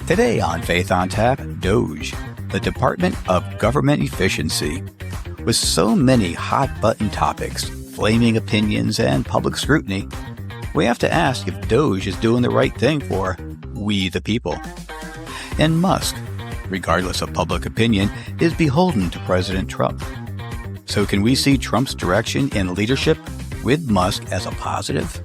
Today on Faith on Tap, DOGE, the Department of Government Efficiency. With so many hot-button topics, flaming opinions, and public scrutiny, we have to ask if DOGE is doing the right thing for we the people. And Musk, regardless of public opinion, is beholden to President Trump. So can we see Trump's direction in leadership with Musk as a positive?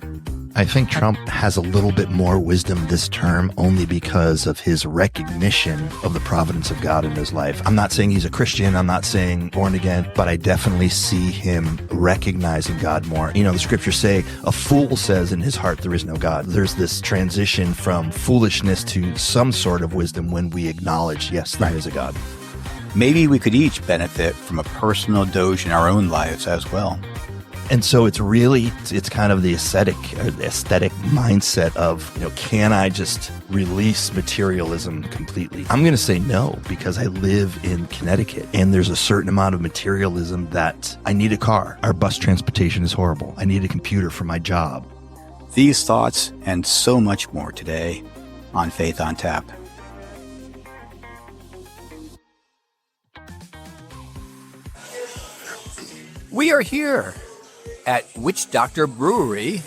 I think Trump has a little bit more wisdom this term only because of his recognition of the providence of God in his life. I'm not saying he's a Christian. I'm not saying born again, but I definitely see him recognizing God more. You know, the scriptures say a fool says in his heart there is no God. There's this transition from foolishness to some sort of wisdom when we acknowledge, yes, there is a God. Maybe we could each benefit from a personal DOGE in our own lives as well. And so it's kind of the aesthetic mindset of, can I just release materialism completely? I'm going to say no, because I live in Connecticut and there's a certain amount of materialism that I need a car. Our bus transportation is horrible. I need a computer for my job. These thoughts and so much more today on Faith on Tap. We are here at Witch Doctor Brewery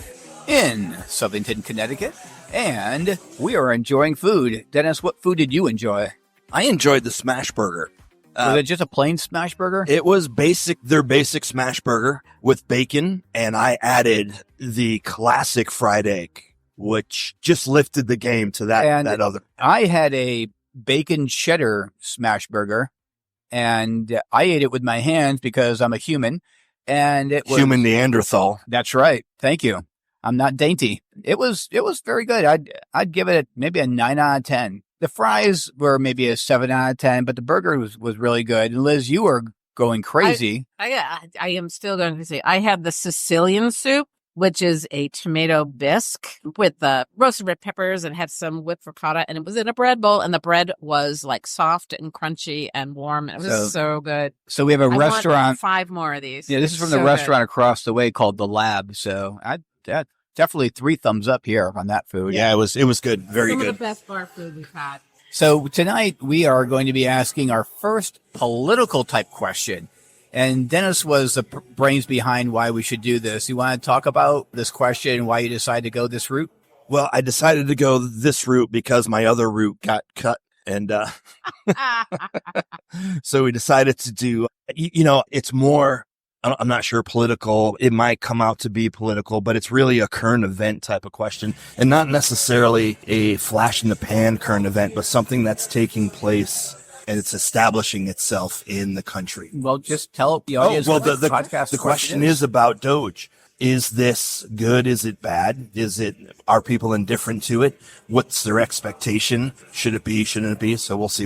in Southington, Connecticut, and we are enjoying food. Dennis, what food did you enjoy? I enjoyed the smash burger. Was it just a plain smash burger? It was their basic smash burger with bacon, and I added the classic fried egg, which just lifted the game to that other. I had a bacon cheddar smash burger, and I ate it with my hands because I'm a human. And it was human Neanderthal. That's right. Thank you. I'm not dainty. It was very good. I'd give it maybe a 9 out of 10. The fries were maybe a 7 out of 10, but the burger was really good. And Liz, you were going crazy. I am still going crazy. I had the Sicilian soup, which is a tomato bisque with roasted red peppers and had some whipped ricotta, and it was in a bread bowl, and the bread was like soft and crunchy and warm. It was so good. So we have a restaurant. I want 5 more of these. Yeah, this is from the restaurant across the way called The Lab. So definitely 3 thumbs up here on that food. Yeah, it was good. Very good. Some of the best bar food we've had. So tonight we are going to be asking our first political type question. And Dennis was the brains behind why we should do this. You want to talk about this question and why you decided to go this route? Well, I decided to go this route because my other route got cut. And so we decided to do, it's more, I'm not sure, political. It might come out to be political, but it's really a current event type of question. And not necessarily a flash in the pan current event, but something that's taking place and it's establishing itself in the country. Well, just tell the audience. The question is about DOGE. Is this good? Is it bad? Are people indifferent to it? What's their expectation? Should it be? Shouldn't it be? So we'll see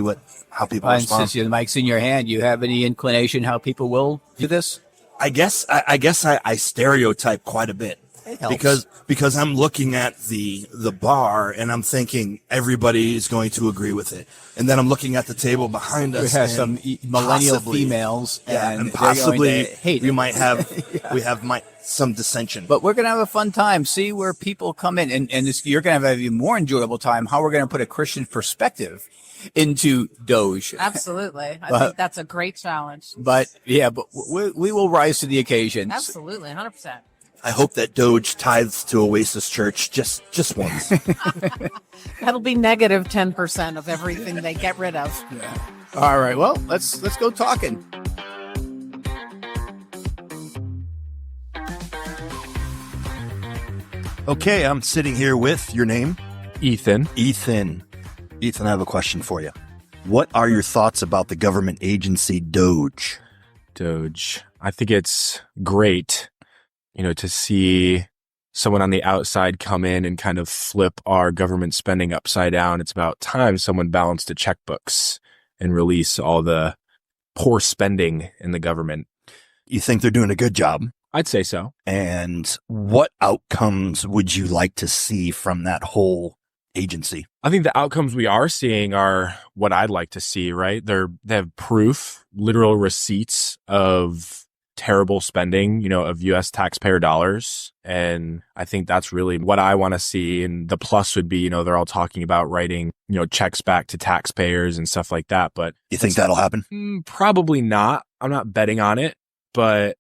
how people respond. Since the mic's in your hand, you have any inclination how people will do this? I guess I stereotype quite a bit. Because I'm looking at the bar and I'm thinking everybody is going to agree with it. And then I'm looking at the table behind us. We have some millennial females. And possibly we might have, some dissension. But we're going to have a fun time. See where people come in. And you're going to have an even more enjoyable time. How we're going to put a Christian perspective into DOGE. Absolutely. I think that's a great challenge. But we will rise to the occasion. Absolutely. 100%. I hope that DOGE tithes to Oasis Church just once. That'll be negative 10% of everything they get rid of. Yeah. All right. Well, let's go talking. Okay, I'm sitting here with your name? Ethan. Ethan, I have a question for you. What are your thoughts about the government agency DOGE? DOGE. I think it's great, to see someone on the outside come in and kind of flip our government spending upside down. It's about time someone balanced the checkbooks and release all the poor spending in the government. You think they're doing a good job? I'd say so. And what outcomes would you like to see from that whole agency? I think the outcomes we are seeing are what I'd like to see, right? They have proof, literal receipts of terrible spending, of US taxpayer dollars. And I think that's really what I want to see. And the plus would be, they're all talking about writing, checks back to taxpayers and stuff like that. But You think that'll happen? Probably not. I'm not betting on it, but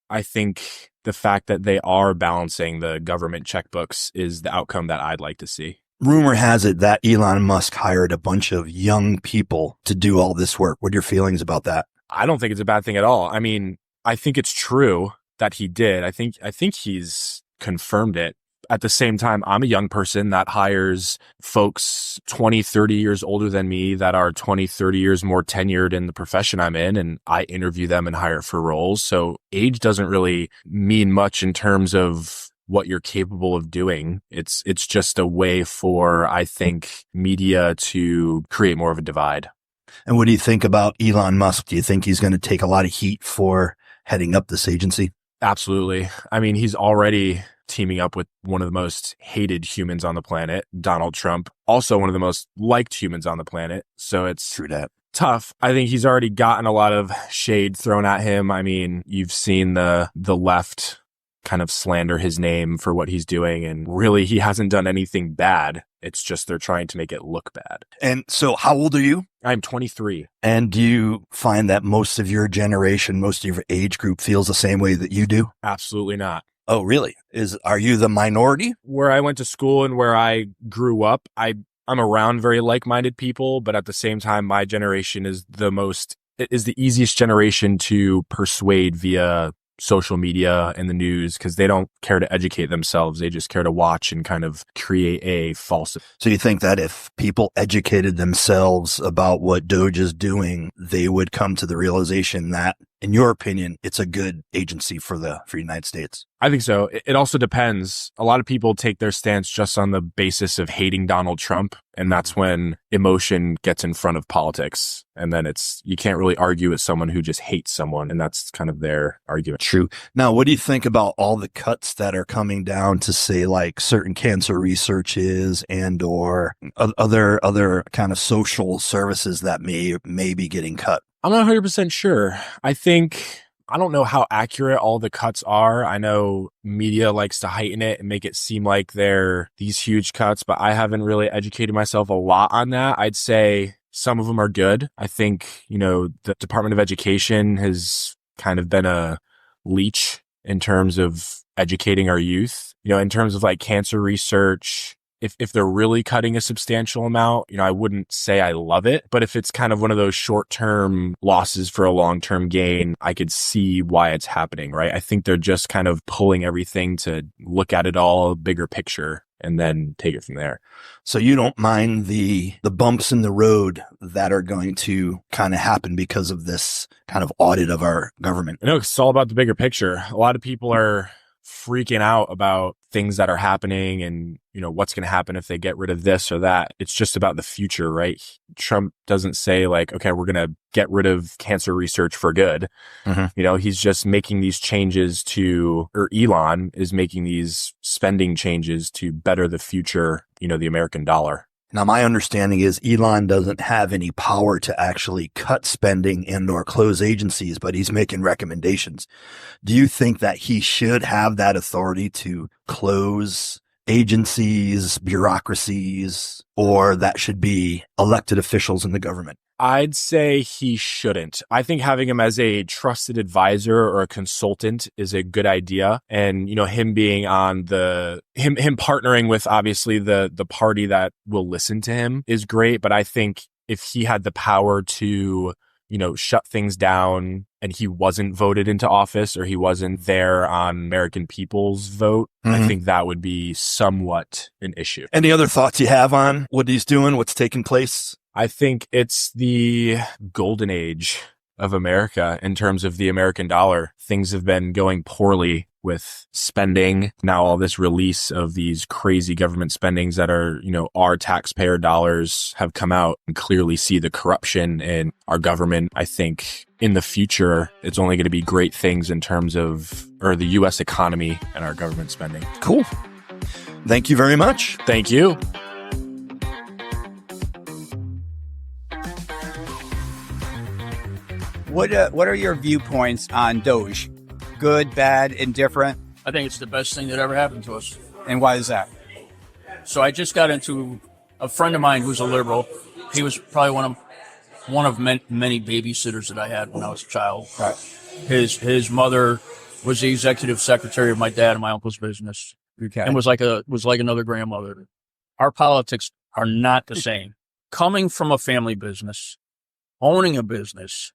I think the fact that they are balancing the government checkbooks is the outcome that I'd like to see. Rumor has it that Elon Musk hired a bunch of young people to do all this work. What are your feelings about that? I don't think it's a bad thing at all. I mean, I think it's true that he did. I think he's confirmed it. At the same time, I'm a young person that hires folks 20, 30 years older than me that are 20, 30 years more tenured in the profession I'm in, and I interview them and hire for roles. So age doesn't really mean much in terms of what you're capable of doing. It's just a way for, I think, media to create more of a divide. And what do you think about Elon Musk? Do you think he's going to take a lot of heat for heading up this agency? Absolutely. I mean, he's already teaming up with one of the most hated humans on the planet, Donald Trump, also one of the most liked humans on the planet. So it's True that. tough. I think he's already gotten a lot of shade thrown at him. I mean, you've seen the left kind of slander his name for what he's doing, and really he hasn't done anything bad. It's just they're trying to make it look bad. And so how old are you? I'm 23. And do you find that most of your generation, most of your age group feels the same way that you do? Absolutely not. Oh, really? Are you the minority? Where I went to school and where I grew up, I'm around very like-minded people, but at the same time, my generation is the easiest generation to persuade via social media and the news, because they don't care to educate themselves. They just care to watch and kind of create a false. So you think that if people educated themselves about what DOGE is doing, they would come to the realization that, in your opinion, it's a good agency for the United States? I think so. It also depends. A lot of people take their stance just on the basis of hating Donald Trump, and that's when emotion gets in front of politics. And then you can't really argue with someone who just hates someone, and that's kind of their argument. True. Now, what do you think about all the cuts that are coming down to, say, like certain cancer researches and or other kind of social services that may be getting cut? I'm not 100% sure. I don't know how accurate all the cuts are. I know media likes to heighten it and make it seem like they're these huge cuts, but I haven't really educated myself a lot on that. I'd say some of them are good. I think, the Department of Education has kind of been a leech in terms of educating our youth, in terms of like cancer research. If they're really cutting a substantial amount, I wouldn't say I love it, but if it's kind of one of those short-term losses for a long-term gain, I could see why it's happening, right? I think they're just kind of pulling everything to look at it all, bigger picture, and then take it from there. So you don't mind the bumps in the road that are going to kind of happen because of this kind of audit of our government? I know it's all about the bigger picture. A lot of people are freaking out about things that are happening and, what's going to happen if they get rid of this or that. It's just about the future, right? Trump doesn't say like, okay, we're going to get rid of cancer research for good. Mm-hmm. He's just making these changes or Elon is making these spending changes to better the future, the American dollar. Now, my understanding is Elon doesn't have any power to actually cut spending and or close agencies, but he's making recommendations. Do you think that he should have that authority to close agencies, bureaucracies, or that should be elected officials in the government? I'd say he shouldn't. I think having him as a trusted advisor or a consultant is a good idea. And, him being on him partnering with obviously the party that will listen to him is great. But I think if he had the power to, shut things down and he wasn't voted into office or he wasn't there on American people's vote, mm-hmm. I think that would be somewhat an issue. Any other thoughts you have on what he's doing, what's taking place? I think it's the golden age of America in terms of the American dollar. Things have been going poorly with spending. Now all this release of these crazy government spendings that are, our taxpayer dollars have come out and clearly see the corruption in our government. I think in the future, it's only going to be great things in terms of the U.S. economy and our government spending. Cool. Thank you very much. Thank you. What are your viewpoints on DOGE? Good, bad, indifferent? I think it's the best thing that ever happened to us. And why is that? So I just got into a friend of mine who's a liberal. He was probably one of many babysitters that I had when I was a child. Right. His mother was the executive secretary of my dad and my uncle's business, Okay. and was like another grandmother. Our politics are not the same. Coming from a family business, owning a business,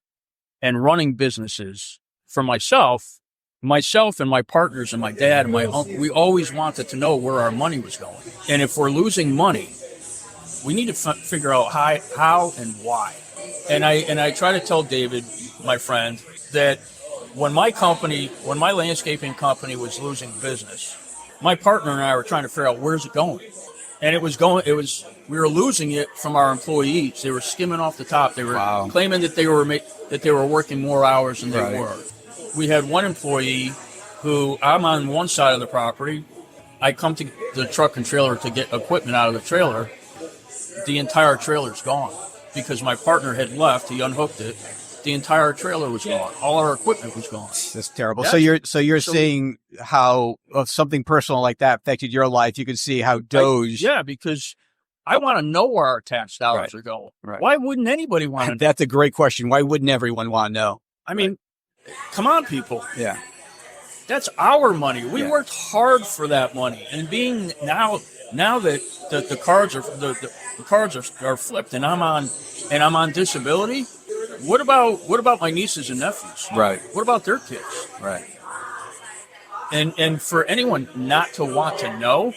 and running businesses for myself and my partners and my dad and my uncle, we always wanted to know where our money was going. And if we're losing money, we need to figure out how and why. And I try to tell David, my friend, that when my landscaping company was losing business, my partner and I were trying to figure out where's it going. And we were losing it from our employees. They were skimming off the top. They were claiming that they were working more hours than they were. We had one employee who, I'm on one side of the property. I come to the truck and trailer to get equipment out of the trailer. The entire trailer's gone because my partner had left. He unhooked it. The entire trailer was gone. All our equipment was gone. That's terrible. Yeah. So you're seeing how something personal like that affected your life. You can see how DOGE. Because I want to know where our tax dollars are going. Right. Why wouldn't anybody want to know? That's a great question. Why wouldn't everyone want to know? I mean, come on, people. Yeah. That's our money. We worked hard for that money. And being now that the cards are flipped and I'm on disability, what about my nieces and nephews? Right. What about their kids? Right. And for anyone not to want to know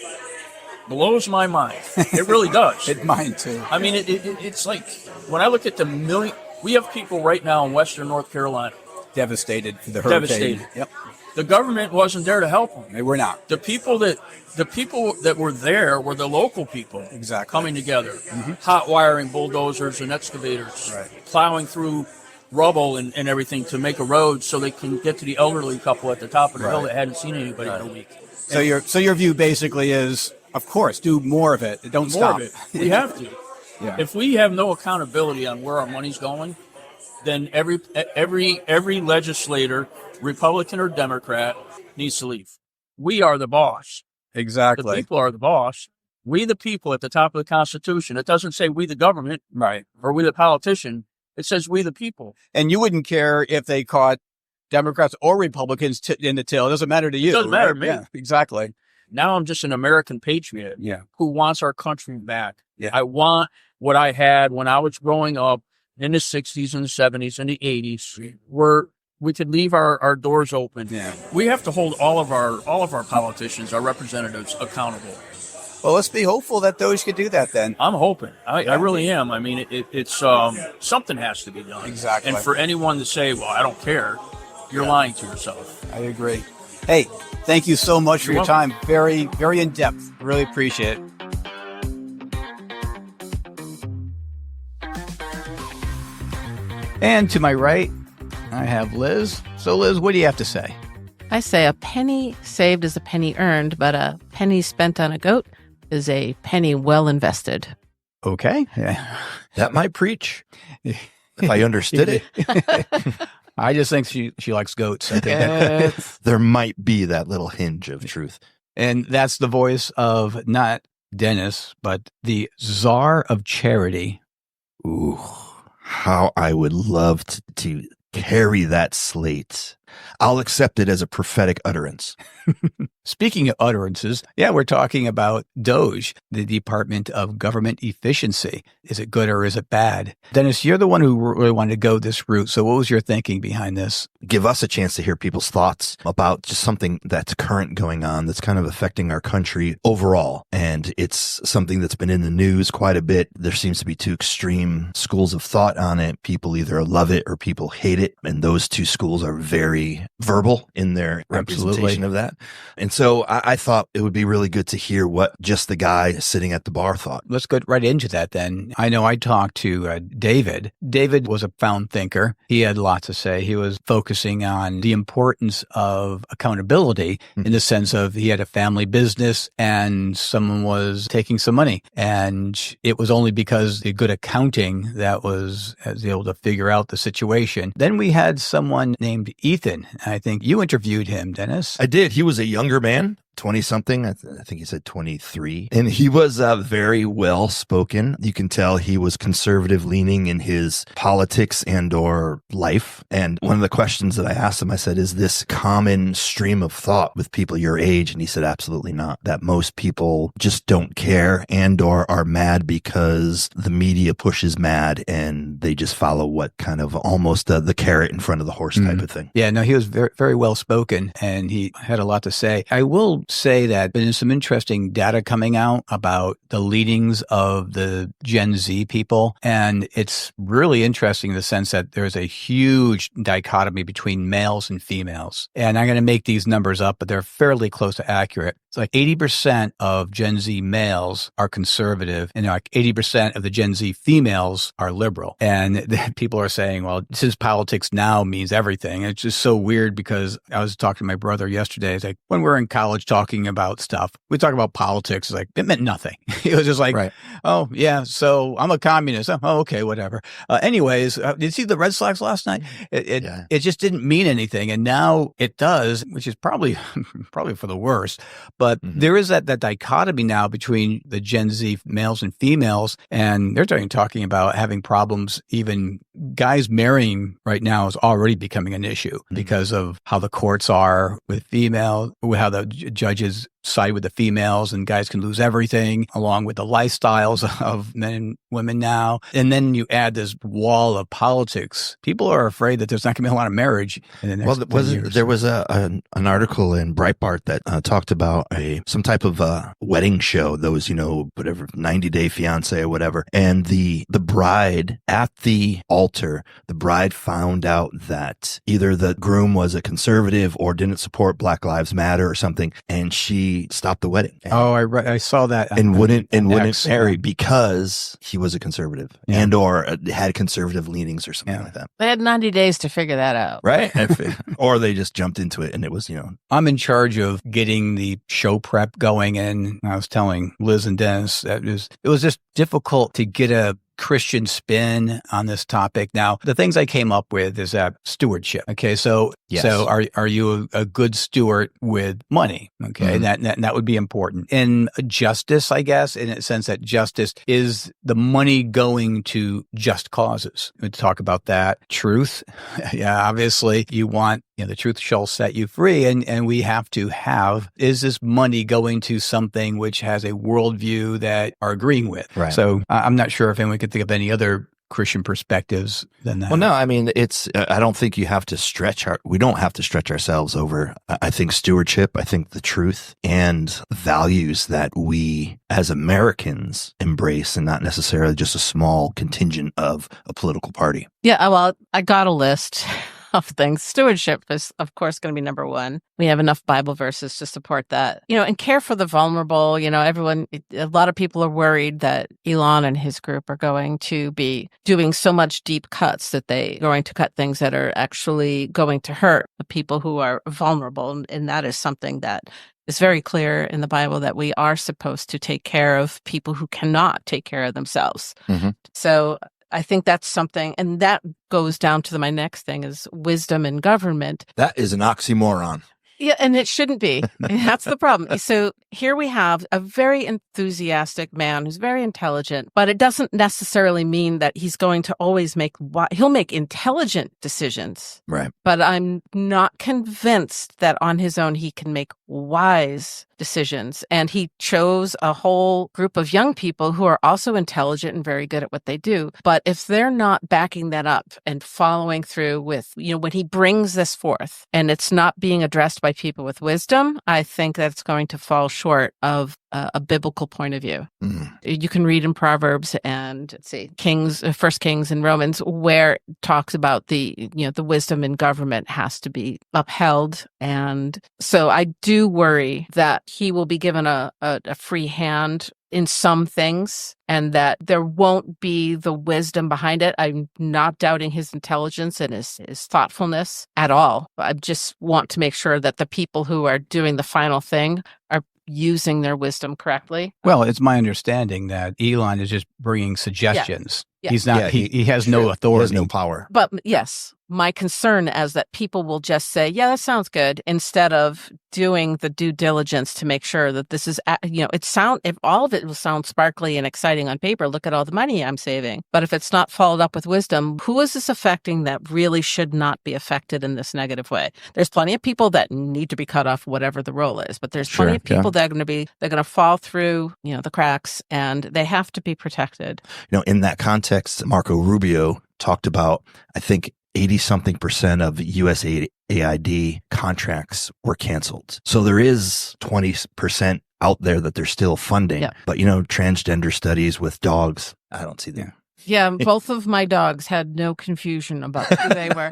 blows my mind. It really does. Mine too. I mean, it's like when I look at the million. We have people right now in Western North Carolina Devastated for the hurricane. devastated. Yep. The government wasn't there to help them. They were not. The people that were there were the local people. Exactly. Coming together, hot wiring bulldozers and excavators, Right. plowing through rubble and everything to make a road so they can get to the elderly couple at the top of the hill that hadn't seen anybody in a week. So your view basically is, of course, do more of it. Don't More stop. of it. We have to. Yeah. If we have no accountability on where our money's going, then every legislator, Republican or Democrat, needs to leave. We are the boss. Exactly. The people are the boss. We the people at the top of the Constitution. It doesn't say we the government Right. or we the politician. It says we the people. And you wouldn't care if they caught Democrats or Republicans in the till. It doesn't matter to you. It doesn't matter to me. Yeah, exactly. Now I'm just an American patriot who wants our country back. Yeah. I want what I had when I was growing up in the 60s and the 70s and the 80s, where we could leave our doors open. Yeah. We have to hold all of our politicians, our representatives, accountable. Well, let's be hopeful that DOGE could do that then. I'm hoping. I really am. I mean, it's something has to be done. Exactly. And for anyone to say, well, I don't care, you're lying to yourself. I agree. Hey, thank you so much for your time. Very, very in-depth. Really appreciate it. And to my right, I have Liz. So, Liz, what do you have to say? I say a penny saved is a penny earned, but a penny spent on a goat is a penny well invested. Okay. Yeah. That might preach if I understood it. I just think she likes goats. I think There might be that little hinge of truth. And that's the voice of not Dennis, but the czar of charity. Ooh, how I would love to carry that slate. I'll accept it as a prophetic utterance. Speaking of utterances, we're talking about DOGE, the Department of Government Efficiency. Is it good or is it bad? Dennis, you're the one who really wanted to go this route. So what was your thinking behind this? Give us a chance to hear people's thoughts about just something that's current going on that's kind of affecting our country overall. And it's something that's been in the news quite a bit. There seems to be two extreme schools of thought on it. People either love it or people hate it. And those two schools are very verbal in their representation of that. And so I thought it would be really good to hear what just the guy sitting at the bar thought. Let's get right into that then. I know I talked to David. David was a profound thinker. He had a lot to say. He was focusing on the importance of accountability in the sense of he had a family business and someone was taking some money. And it was only because the good accounting that was able to figure out the situation. Then we had someone named Ethan Nathan. I think you interviewed him, Dennis. I did. He was a younger man, 20 something. I think he said 23. And he was very well spoken. You can tell he was conservative leaning in his politics and or life. And one of the questions that I asked him, I said, is this common stream of thought with people your age? And he said, absolutely not. That most people just don't care and or are mad because the media pushes mad and they just follow what kind of almost the carrot in front of the horse type of thing. Yeah, no, he was very, very well spoken and he had a lot to say. I will say that there's some interesting data coming out about the leanings of the Gen Z people. And it's really interesting in the sense that there's a huge dichotomy between males and females. And I'm going to make these numbers up, but they're fairly close to accurate. It's like 80% of Gen Z males are conservative and like 80% of the Gen Z females are liberal. And people are saying, well, since politics now means everything. It's just so weird because I was talking to my brother yesterday. It's like when we're in college talking about stuff, we talk about politics. It's like, it meant nothing. It was just like, right. Oh, yeah, so I'm a communist. Oh, okay, whatever. Anyways, did you see the Red Sox last night? It just didn't mean anything. And now it does, which is probably for the worst. But there is that dichotomy now between the Gen Z males and females. And they're talking about having problems. Even guys marrying right now is already becoming an issue because of how the courts are with female, how the judges side with the females and guys can lose everything along with the lifestyles of men and women now. And then you add this wall of politics. People are afraid that there's not going to be a lot of marriage in the next 10 years. There was an article in Breitbart that talked about some type of wedding show, those, whatever, 90-Day Fiancé or whatever. And the bride at the altar, the bride found out that either the groom was a conservative or didn't support Black Lives Matter or something. And she stopped the wedding. I saw that. And wouldn't marry because he was a conservative and or had conservative leanings or something like that. They had 90 days to figure that out. Right? Or they just jumped into it and it was, I'm in charge of getting the show prep going, and I was telling Liz and Dennis that it was just difficult to get a Christian spin on this topic. Now, the things I came up with is that stewardship. Okay, so are you a good steward with money? Okay, that would be important. And justice, I guess, in a sense that justice is the money going to just causes. We talk about that. Truth, yeah, obviously you want. The truth shall set you free. And we have to is this money going to something which has a worldview that are agreeing with? Right. So I'm not sure if anyone could think of any other Christian perspectives than that. Well, no, I mean, I don't think you have to we don't have to stretch ourselves over, I think, stewardship. I think the truth and values that we as Americans embrace and not necessarily just a small contingent of a political party. Yeah. Well, I got a list of things. Stewardship is, of course, going to be number one. We have enough Bible verses to support that. And care for the vulnerable. A lot of people are worried that Elon and his group are going to be doing so much deep cuts that they are going to cut things that are actually going to hurt the people who are vulnerable. And that is something that is very clear in the Bible, that we are supposed to take care of people who cannot take care of themselves. Mm-hmm. So I think that's something, and that goes down to my next thing is wisdom in government. That is an oxymoron. Yeah, and it shouldn't be. That's the problem. So here we have a very enthusiastic man who's very intelligent, but it doesn't necessarily mean that he's going to always he'll make intelligent decisions. Right. But I'm not convinced that on his own he can make wise decisions. And he chose a whole group of young people who are also intelligent and very good at what they do. But if they're not backing that up and following through with, when he brings this forth and it's not being addressed by people with wisdom, I think that's going to fall short of a biblical point of view. You can read in Proverbs and First Kings and Romans, where it talks about the wisdom in government has to be upheld. And so I do worry that he will be given a free hand in some things and that there won't be the wisdom behind it. I'm not doubting his intelligence and his thoughtfulness at all. I just want to make sure that the people who are doing the final thing are using their wisdom correctly. Well, it's my understanding that Elon is just bringing suggestions. Yeah. He's not. Yeah, he has no He authority. has no power. But yes, my concern is that people will just say, yeah, that sounds good, instead of doing the due diligence to make sure that this is, if all of it will sound sparkly and exciting on paper, look at all the money I'm saving. But if it's not followed up with wisdom, who is this affecting that really should not be affected in this negative way? There's plenty of people that need to be cut off, whatever the role is, but there's plenty of people that are they're going to fall through, the cracks, and they have to be protected. In that context, Marco Rubio talked about, I think, 80-something% of USAID contracts were canceled. So there is 20% out there that they're still funding. Yeah. But, transgender studies with dogs, I don't see them. Yeah, both of my dogs had no confusion about who they were.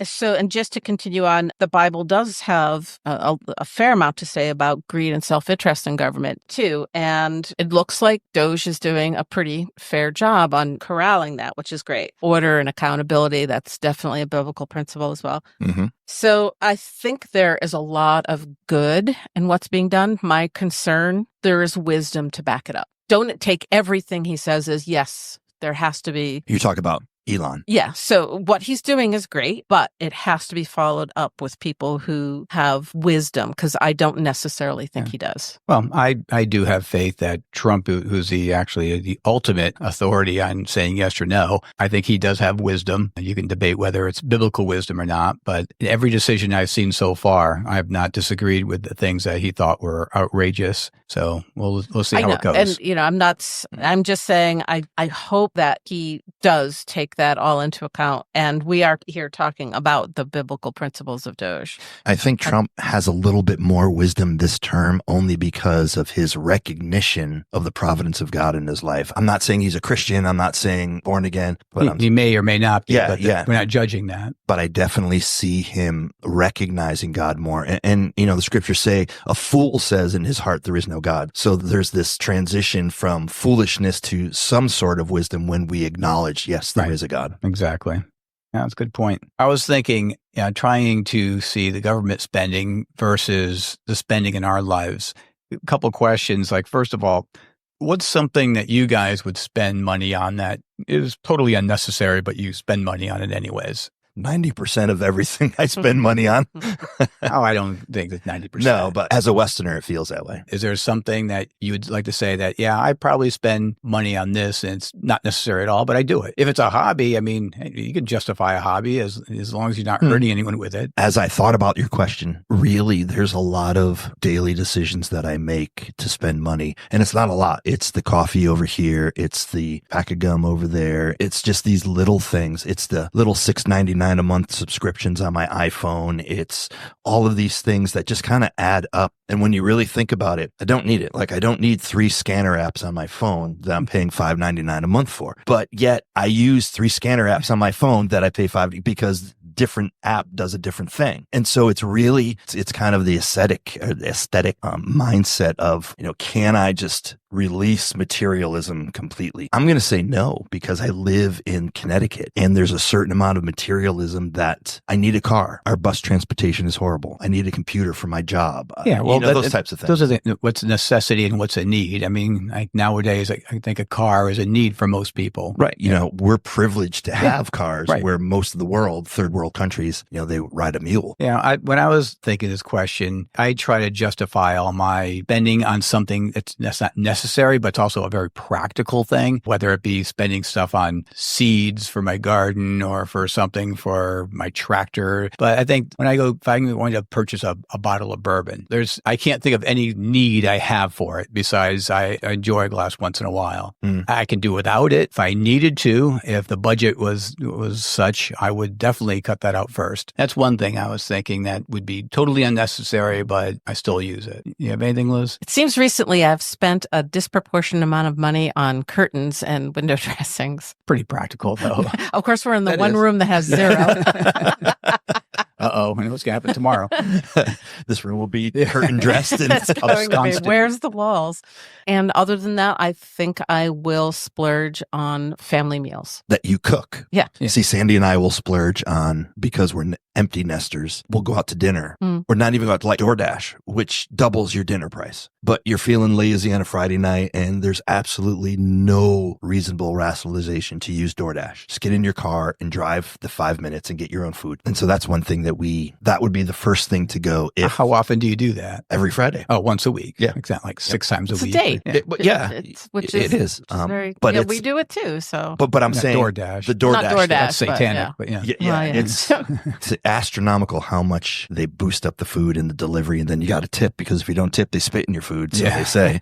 So, and just to continue on, the Bible does have a fair amount to say about greed and self-interest in government, too. And it looks like DOGE is doing a pretty fair job on corralling that, which is great. Order and accountability, that's definitely a biblical principle as well. Mm-hmm. So I think there is a lot of good in what's being done. My concern, there is wisdom to back it up. Don't take everything he says as yes. There has to be. You talk about Elon. Yeah. So what he's doing is great, but it has to be followed up with people who have wisdom, because I don't necessarily think he does. Well, I do have faith that Trump, who's actually the ultimate authority on saying yes or no, I think he does have wisdom. You can debate whether it's biblical wisdom or not, but in every decision I've seen so far, I have not disagreed with the things that he thought were outrageous. So we'll see how it goes. And I'm just saying, I hope that he does take that all into account. And we are here talking about the biblical principles of DOGE. I think Trump has a little bit more wisdom this term only because of his recognition of the providence of God in his life. I'm not saying he's a Christian. I'm not saying born again. But he may or may not be. Yeah, but we're not judging that. But I definitely see him recognizing God more. And the scriptures say, a fool says in his heart there is no God. So there's this transition from foolishness to some sort of wisdom when we acknowledge, yes, there is a God. Exactly. Yeah, that's a good point. I was thinking, trying to see the government spending versus the spending in our lives. A couple of questions. Like, first of all, what's something that you guys would spend money on that is totally unnecessary, but you spend money on it anyways? 90% of everything I spend money on. Oh, I don't think it's 90%. No, but as a Westerner, it feels that way. Is there something that you would like to say that, yeah, I probably spend money on this and it's not necessary at all, but I do it? If it's a hobby, I mean, you can justify a hobby as long as you're not hurting anyone with it. As I thought about your question, really, there's a lot of daily decisions that I make to spend money. And it's not a lot. It's the coffee over here. It's the pack of gum over there. It's just these little things. It's the little $6.99 a month subscriptions on my iPhone. It's all of these things that just kind of add up. And when you really think about it, I don't need it. Like, I don't need 3 scanner apps on my phone that I'm paying $5.99 a month for. But yet I use 3 scanner apps on my phone that I pay $5 because different app does a different thing. And so it's really, it's kind of the aesthetic mindset of, can I just release materialism completely? I'm going to say no, because I live in Connecticut and there's a certain amount of materialism that I need a car. Our bus transportation is horrible. I need a computer for my job. Yeah, well, those types of things. Those are what's a necessity and what's a need. I mean, nowadays, I think a car is a need for most people. Right. We're privileged to have cars where most of the world, third world countries, they ride a mule. Yeah. When I was thinking this question, I try to justify all my spending on something that's not necessary, but it's also a very practical thing, whether it be spending stuff on seeds for my garden or for something for my tractor. But I think if I'm going to purchase a bottle of bourbon, I can't think of any need I have for it besides I enjoy a glass once in a while. I can do without it if I needed to. If the budget was such, I would definitely cut that out first. That's one thing I was thinking that would be totally unnecessary, but I still use it. You have anything, Liz? It seems recently I've spent a disproportionate amount of money on curtains and window dressings. Pretty practical, though. Of course, we're in the room that has 0. Uh-oh, and what's going to happen tomorrow? This room will be curtain dressed and ensconced. Where's the walls? And other than that, I think I will splurge on family meals. That you cook. Yeah. See, Sandy and I will splurge on, because we're empty nesters will go out to dinner or not even go out to like DoorDash, which doubles your dinner price. But you're feeling lazy on a Friday night and there's absolutely no reasonable rationalization to use DoorDash. Just get in your car and drive the 5 minutes and get your own food. And so that's one thing that would be the first thing to go. How often do you do that? Every Friday. Oh, once a week. Yeah. Exactly. Like 6 times a It's a week. date. It is. But we do it too. So, but I'm saying DoorDash. the DoorDash. not DoorDash, That's satanic, but yeah. It's astronomical how much they boost up the food and the delivery, and then you got to tip because if you don't tip, they spit in your food. So they say,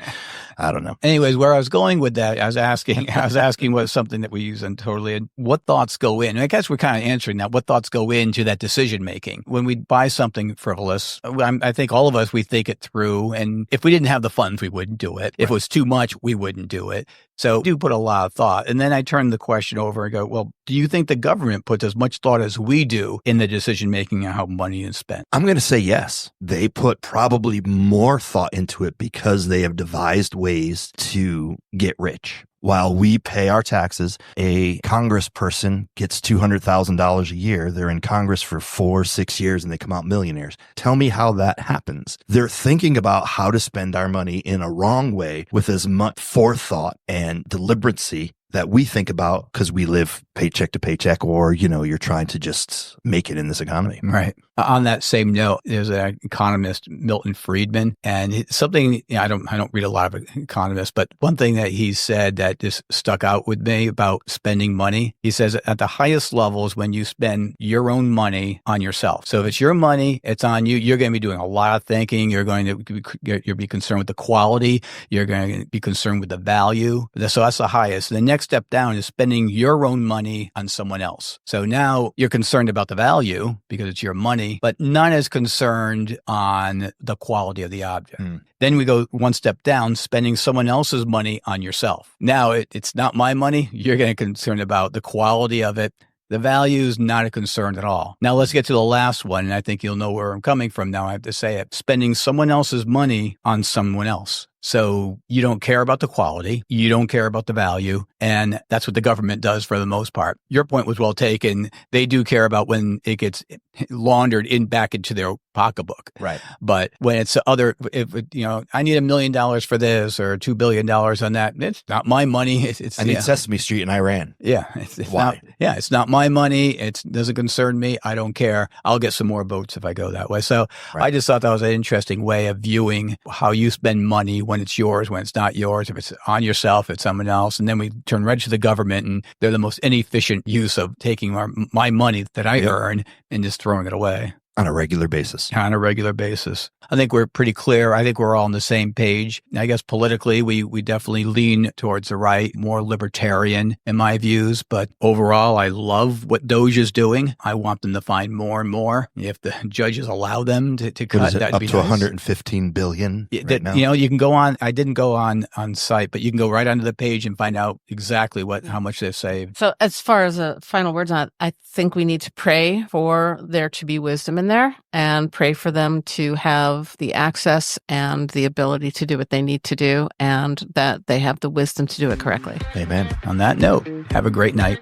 I don't know. Anyways, where I was going with that, I was asking what something that we use on totally, and what thoughts go in. And I guess we're kind of answering that. What thoughts go into that decision making when we buy something frivolous? I think all of us, we think it through, and if we didn't have the funds, we wouldn't do it. If it was too much, we wouldn't do it. So I do put a lot of thought. And then I turn the question over and go, well, do you think the government puts as much thought as we do in the decision making and how money is spent? I'm going to say yes. They put probably more thought into it because they have devised ways to get rich. While we pay our taxes, a congressperson gets $200,000 a year. They're in Congress for 4-6 years and they come out millionaires. Tell me how that happens. They're thinking about how to spend our money in a wrong way with as much forethought and deliberacy that we think about because we live paycheck to paycheck, or, you're trying to just make it in this economy. Right. On that same note, there's an economist, Milton Friedman, and something, I don't read a lot of economists, but one thing that he said that just stuck out with me about spending money, he says at the highest levels when you spend your own money on yourself. So if it's your money, it's on you. You're going to be doing a lot of thinking. You're going to be concerned with the quality. You're going to be concerned with the value. So that's the highest. The next step down is spending your own money on someone else. So now you're concerned about the value because it's your money, but not as concerned on the quality of the object. Then we go one step down, spending someone else's money on yourself. Now it's not my money. You're going to be concerned about the quality of it. The value is not a concern at all. Now let's get to the last one, and I think you'll know where I'm coming from now. I have to say it. Spending someone else's money on someone else. So you don't care about the quality, you don't care about the value, and that's what the government does for the most part. Your point was well taken. They do care about when it gets laundered back into their pocketbook. Right. But when it's I need $1 million for this or $2 billion on that, it's not my money. I need Sesame Street in Iran. Yeah. Why? It's not my money. It doesn't concern me. I don't care. I'll get some more votes if I go that way. So I just thought that was an interesting way of viewing how you spend money when it's yours, when it's not yours, if it's on yourself, it's someone else. And then we turn right to the government, and they're the most inefficient use of taking my money that I earn and just throwing it away. On a regular basis. I think we're pretty clear. I think we're all on the same page. I guess politically, we definitely lean towards the right, more libertarian in my views. But overall, I love what DOGE is doing. I want them to find more and more. If the judges allow them to cut, that'd be up to nice. 115 billion right now? You can go on. I didn't go on site, but you can go right onto the page and find out exactly how much they've saved. So as far as final words on it, I think we need to pray for there to be wisdom in there and pray for them to have the access and the ability to do what they need to do, and that they have the wisdom to do it correctly. Amen. On that note, have a great night.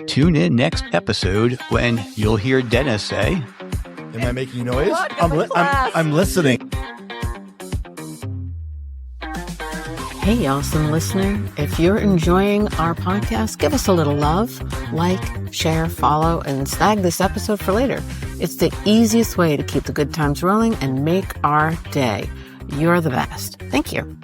Tune in next episode when you'll hear Dennis say, Am I making noise? I'm listening. Hey, awesome listener. If you're enjoying our podcast, give us a little love, like, share, follow, and snag this episode for later. It's the easiest way to keep the good times rolling and make our day. You're the best. Thank you.